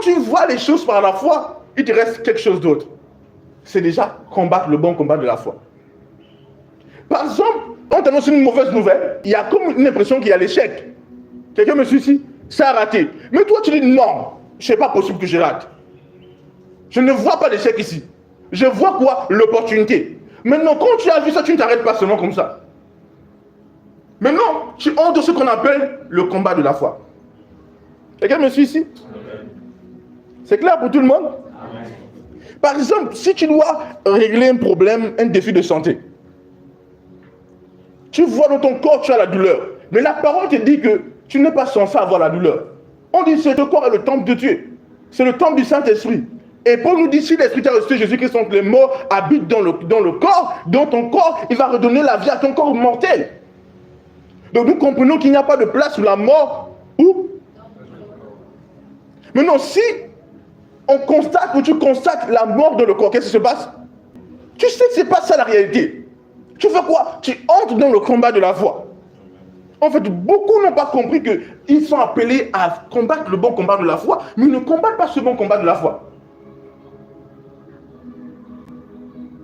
tu vois les choses par la foi, il te reste quelque chose d'autre. C'est déjà combattre le bon combat de la foi. Par exemple, on t'annonce une mauvaise nouvelle, il y a comme une impression qu'il y a l'échec. Quelqu'un me suit ici, ça a raté. Mais toi, tu dis non, c'est pas possible que je rate. Je ne vois pas d'échec ici. Je vois quoi? L'opportunité. Maintenant, quand tu as vu ça, tu ne t'arrêtes pas seulement comme ça. Maintenant, tu entres dans ce qu'on appelle le combat de la foi. Quelqu'un me suit ici? C'est clair pour tout le monde? Par exemple, si tu dois régler un problème, un défi de santé, tu vois dans ton corps, tu as la douleur. Mais la parole te dit que tu n'es pas censé avoir la douleur. On dit que ce corps est le temple de Dieu. C'est le temple du Saint-Esprit. Et Paul nous dit, si l'Esprit t'a reçu Jésus-Christ, donc les morts habitent dans le corps, dans ton corps, il va redonner la vie à ton corps mortel. Donc nous comprenons qu'il n'y a pas de place sous la mort. Où? Maintenant, si on constate ou tu constates la mort dans le corps, qu'est-ce qui se passe? Tu sais que ce n'est pas ça la réalité. Tu fais quoi? Tu entres dans le combat de la foi. En fait, beaucoup n'ont pas compris qu'ils sont appelés à combattre le bon combat de la foi, mais ils ne combattent pas ce bon combat de la foi.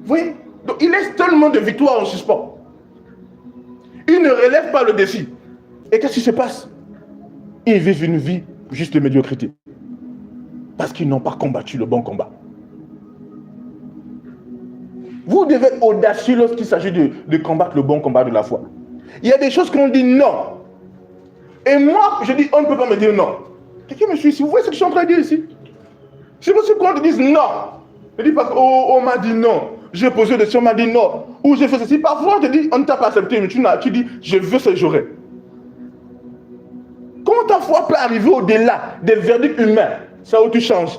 Vous voyez? Donc, il laisse tellement de victoires en suspens. Ils ne relèvent pas le défi. Et qu'est-ce qui se passe? Ils vivent une vie juste de médiocrité. Parce qu'ils n'ont pas combattu le bon combat. Vous devez être audacieux lorsqu'il s'agit de combattre le bon combat de la foi. Il y a des choses qu'on dit non. Et moi, je dis, on ne peut pas me dire non. Quelqu'un me suit ici. Vous voyez ce que je suis en train de dire ici? C'est possible qu'on te dise non. Je dis pas que, oh, on m'a dit non. J'ai posé des questions, on m'a dit non. Ou j'ai fait ceci. Parfois, on te dit, on ne t'a pas accepté, mais tu dis, je veux ce que j'aurai. Comment ta foi peut arriver au-delà des verdicts humains? C'est où tu changes.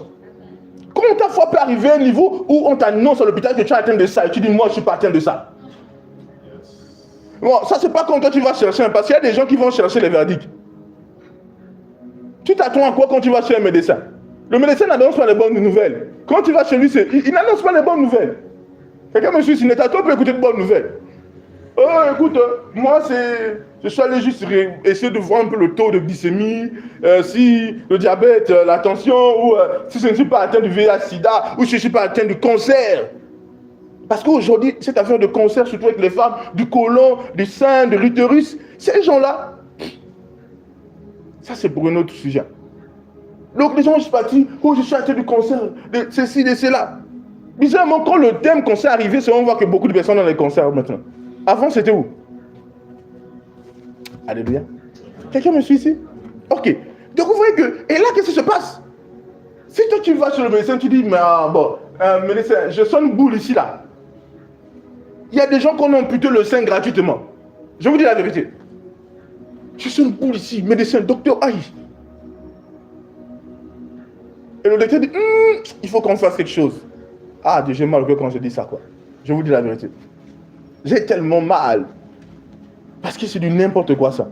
Comment ta foi peut arriver à un niveau où on t'annonce à l'hôpital que tu es atteint de ça et tu dis, moi, je ne suis pas atteint de ça. Bon, ça, c'est pas quand toi tu vas chercher, parce qu'il y a des gens qui vont chercher les verdicts. Tu t'attends à quoi quand tu vas chez un médecin? Le médecin n'annonce pas les bonnes nouvelles. Quand tu vas chez lui, il n'annonce pas les bonnes nouvelles. Quelqu'un me suit, si t'attends pour écouter de bonnes nouvelles. Oh, écoute, moi, je suis allé juste essayer de voir un peu le taux de glycémie, si le diabète, la tension, ou si je ne suis pas atteint du VIH-Sida, ou si je ne suis pas atteint du cancer. Parce qu'aujourd'hui, cette affaire de cancer, surtout avec les femmes, du côlon, du sein, de l'utérus, ces gens-là, ça c'est pour un autre sujet. Donc les gens sont partis, oh je suis atteint du cancer, de ceci, de cela. Bizarrement, quand le thème cancer est arrivé, c'est on voit que beaucoup de personnes ont les cancers maintenant. Avant, c'était où? Alléluia. Quelqu'un me suit ici? Ok. Donc vous voyez que, et là, qu'est-ce qui se passe? Si toi tu vas sur le médecin, tu dis, mais bon, médecin, je sens une boule ici, là. Il y a des gens qui ont amputé le sein gratuitement. Je vous dis la vérité. Je sens une boule ici, médecin, docteur, aïe. Et le docteur dit, il faut qu'on fasse quelque chose. Ah, j'ai mal au cœur quand je dis ça, quoi. Je vous dis la vérité. J'ai tellement mal. Parce que c'est du n'importe quoi, ça.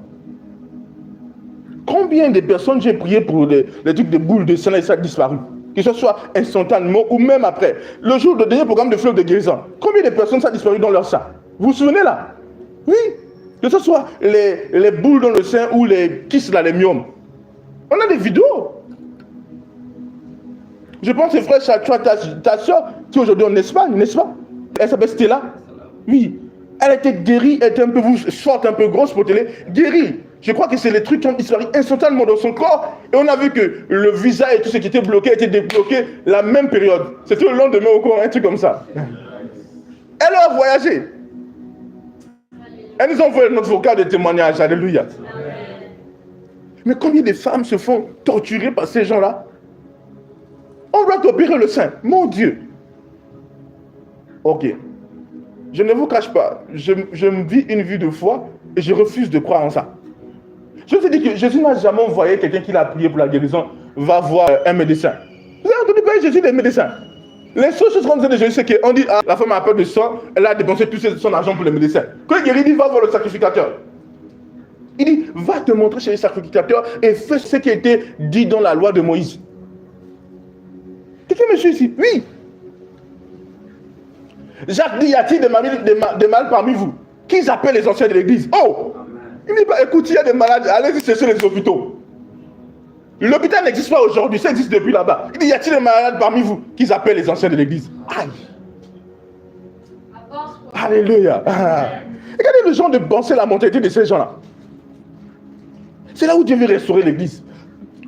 Combien de personnes j'ai prié pour les trucs de boules de sang et ça a disparu? Que ce soit instantanément ou même après. Le jour de dernier programme de fleuve de guérison. Combien de personnes ça a disparu dans leur sang? Vous vous souvenez là? Oui. Que ce soit les boules dans le sein ou les kystes là, les myomes. On a des vidéos. Je pense que frère, ta soeur qui est aujourd'hui en Espagne, n'est-ce pas? Elle s'appelle Stella. Oui. Elle était guérie, elle était un peu forte, un peu grosse pour télé. Guérie. Je crois que c'est les trucs qui ont disparu instantanément dans son corps. Et on a vu que le visa et tout ce qui était bloqué était débloqué la même période. C'était le lendemain au courant, un truc comme ça. Elle a voyagé. Elle nous a envoyé notre vocal de témoignage. Alléluia. Mais combien de femmes se font torturer par ces gens-là? On doit opérer le sein. Mon Dieu. Ok. Je ne vous cache pas. Je vis une vie de foi et je refuse de croire en ça. Je vous dis que Jésus n'a jamais envoyé quelqu'un qui l'a prié pour la guérison, va voir un médecin. Vous avez entendu parler de Jésus des médecins? Les seules choses qu'on dit de Jésus, c'est qu'on dit, ah, la femme a peur de sang, elle a dépensé tout son argent pour les médecins. Quand il guérit, il dit, va voir le sacrificateur. Il dit, va te montrer chez le sacrificateur et fais ce qui a été dit dans la loi de Moïse. Quelqu'un me suit ici? Oui. Jacques dit, y a-t-il des mal parmi vous? Qu'ils appellent les anciens de l'église? Oh! Il dit, bah, écoute, il y a des malades, allez-y chercher les hôpitaux. L'hôpital n'existe pas aujourd'hui, ça existe depuis là-bas. Il dit, y a-t-il des malades parmi vous qu'ils appellent les anciens de l'église? Aïe. Alléluia. Regardez le genre de pensée, la mentalité de ces gens-là. C'est là où Dieu veut restaurer l'église.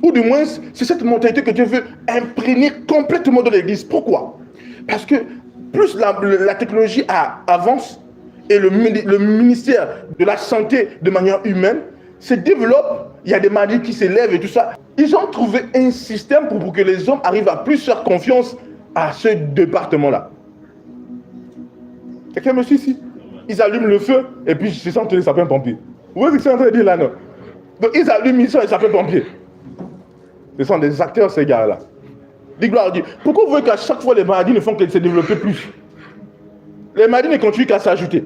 Ou du moins, c'est cette mentalité que Dieu veut imprégner complètement dans l'église. Pourquoi? Parce que plus la technologie avance et le ministère de la santé de manière humaine se développe, il y a des maladies qui s'élèvent et tout ça. Ils ont trouvé un système pour que les hommes arrivent à plus faire confiance à ce département-là. Quelqu'un me suit ici? Ils allument le feu et puis ils sentent les sapins-pompiers. Vous voyez ce que c'est en train de dire là, non? Donc ils allument, ils sont les sapins-pompiers. Ce sont des acteurs, ces gars-là. Dis gloire à Dieu. Pourquoi vous voyez qu'à chaque fois les maladies ne font que se développer plus? Les maladies ne continuent qu'à s'ajouter.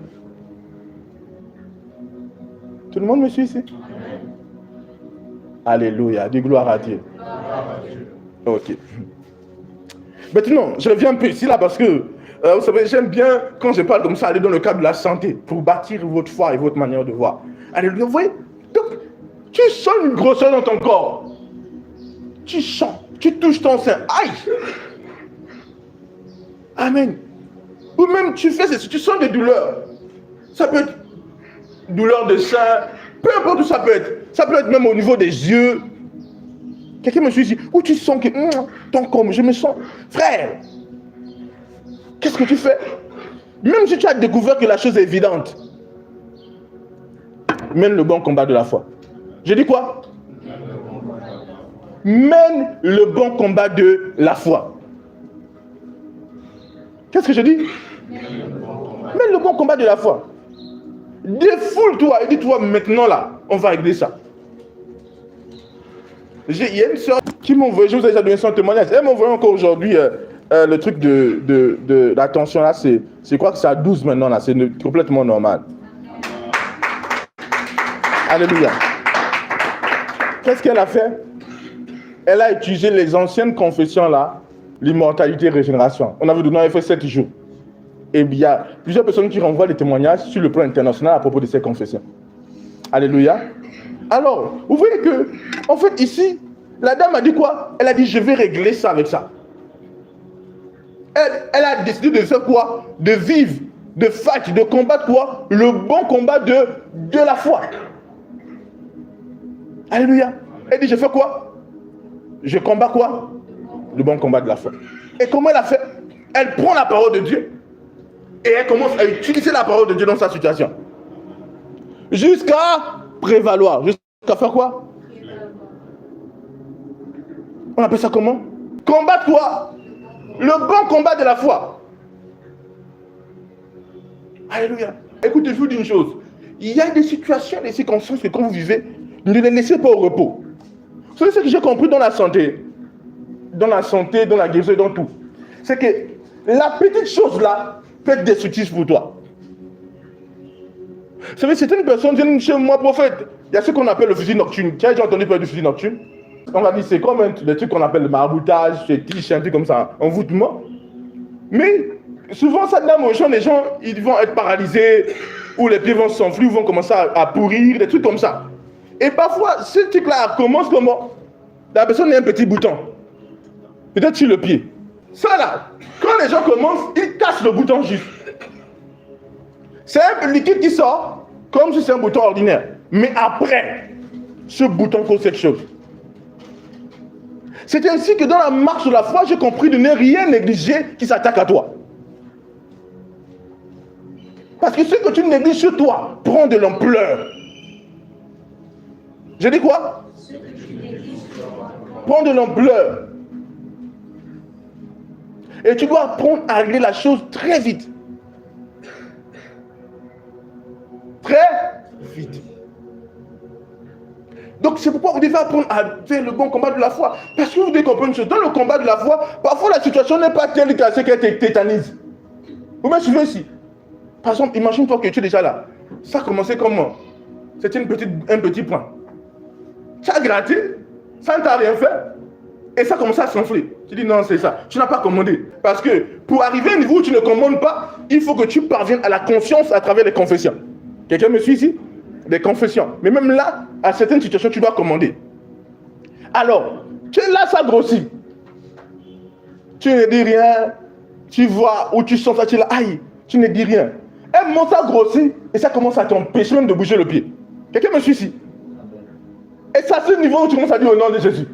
Tout le monde me suit ici? Alléluia. Dis gloire à Dieu. Ok. Maintenant, je reviens un peu ici là parce que vous savez, j'aime bien quand je parle comme ça, aller dans le cadre de la santé pour bâtir votre foi et votre manière de voir. Alléluia. Vous voyez? Donc, tu sens une grosseur dans ton corps. Tu sens, tu touches ton sein. Aïe! Amen. Ou même tu fais ceci, tu sens des douleurs. Ça peut être douleur de sein, peu importe où ça peut être. Ça peut être même au niveau des yeux. Quelqu'un me suit ici. Où tu sens que ton corps, je me sens. Frère, qu'est-ce que tu fais? Même si tu as découvert que la chose est évidente, mène le bon combat de la foi. Je dis quoi? Mène le bon combat de la foi. Qu'est-ce que je dis? Mène le bon combat de la foi. Défoule-toi et dis-toi maintenant là, on va régler ça. Il y a une soeur qui m'a envoyé, je vous ai déjà donné son témoignage, elle m'a envoyé encore aujourd'hui le truc de l'attention là, je crois que c'est à 12 maintenant là, c'est complètement normal. Alléluia. Qu'est-ce qu'elle a fait? Elle a utilisé les anciennes confessions là, l'immortalité et régénération. On avait fait 7 jours. Et il y a plusieurs personnes qui renvoient des témoignages sur le plan international à propos de ces confessions. Alléluia. Alors, vous voyez que, en fait, ici, la dame a dit quoi? Elle a dit, je vais régler ça avec ça. Elle a décidé de faire quoi? De vivre, de fight, de combattre quoi? Le bon combat de la foi. Alléluia. Elle dit, je fais quoi? Je combats quoi? Le bon combat de la foi. Et comment elle a fait? Elle prend la parole de Dieu et elle commence à utiliser la parole de Dieu dans sa situation. Jusqu'à prévaloir. Jusqu'à faire quoi? On appelle ça comment? Combattre quoi? Le bon combat de la foi. Alléluia. Écoutez, je vous dis une chose. Il y a des situations, des circonstances que quand vous vivez, ne les laissez pas au repos. Vous savez ce que j'ai compris dans la santé? Dans la santé, dans la guérison, dans tout. C'est que la petite chose là peut être destructive pour toi. Vous savez, certaines personnes viennent chez moi, prophète. Il y a ce qu'on appelle le fusil nocturne. Tu as déjà entendu parler du fusil nocturne? On va dire c'est comme le truc qu'on appelle le maraboutage, c'est tiche, un truc comme ça, envoûtement. Mais souvent ça donne aux gens, les gens ils vont être paralysés, ou les pieds vont s'enfler, ou vont commencer à pourrir, des trucs comme ça. Et parfois, ce truc-là commence comment? La personne a un petit bouton. Peut-être sur le pied. Ça là, quand les gens commencent, ils cassent le bouton juste. C'est un liquide qui sort, comme si c'est un bouton ordinaire. Mais après, ce bouton cause quelque chose. C'est ainsi que dans la marche de la foi, j'ai compris de ne rien négliger qui s'attaque à toi. Parce que ce que tu négliges sur toi prend de l'ampleur. Je dis quoi? Prend de l'ampleur. Et tu dois apprendre à régler la chose très vite. Très vite. Donc c'est pourquoi vous devez apprendre à faire le bon combat de la foi. Parce que vous devez comprendre une chose. Dans le combat de la foi, parfois la situation n'est pas telle qu'elle te tétanise. Vous me suivez ici? Par exemple, imagine-toi que tu es déjà là. Ça a commencé comment? C'était un petit point. Tu as gratté, ça ne t'a rien fait. Et ça commence à s'enfler. Tu dis non, c'est ça. Tu n'as pas commandé. Parce que pour arriver à un niveau où tu ne commandes pas, il faut que tu parviennes à la confiance à travers les confessions. Quelqu'un me suit ici? Des confessions. Mais même là, à certaines situations, tu dois commander. Alors, tu es là, ça grossit. Tu ne dis rien. Tu vois où tu sens ça, tu es là, aïe, tu ne dis rien. Un moment, ça grossit et ça commence à t'empêcher même de bouger le pied. Quelqu'un me suit ici? Et c'est à ce niveau où tu commences à dire au nom de Jésus.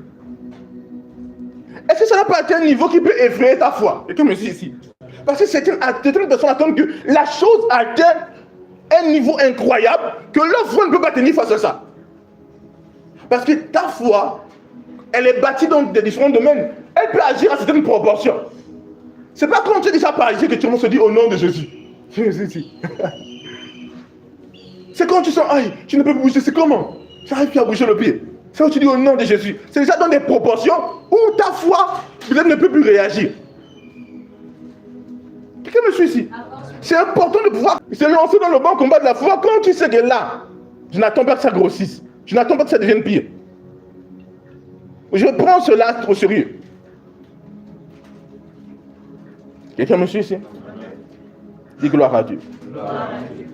Est-ce que ça n'a pas été un niveau qui peut effrayer ta foi? Quelqu'un me suit ici? Parce que certaines personnes attendent que la chose atteint un niveau incroyable que leur foi ne peut pas tenir face à ça. Parce que ta foi, elle est bâtie dans des différents domaines. Elle peut agir à certaines proportions. C'est pas quand tu es déjà paralysé que tu commences à dire au nom de Jésus. C'est quand tu sens, aïe, tu ne peux plus bouger, c'est comment? Tu n'arrives plus à bouger le pied. C'est quand tu dis au nom de Jésus. C'est déjà dans des proportions où ta foi peut-être ne peut plus réagir. Quelqu'un me suit ici? C'est important de pouvoir se lancer dans le bon combat de la foi quand tu sais que là, je n'attends pas que ça grossisse. Je n'attends pas que ça devienne pire. Je prends cela au sérieux. Quelqu'un me suit ici? Dis gloire à Dieu. Gloire à Dieu.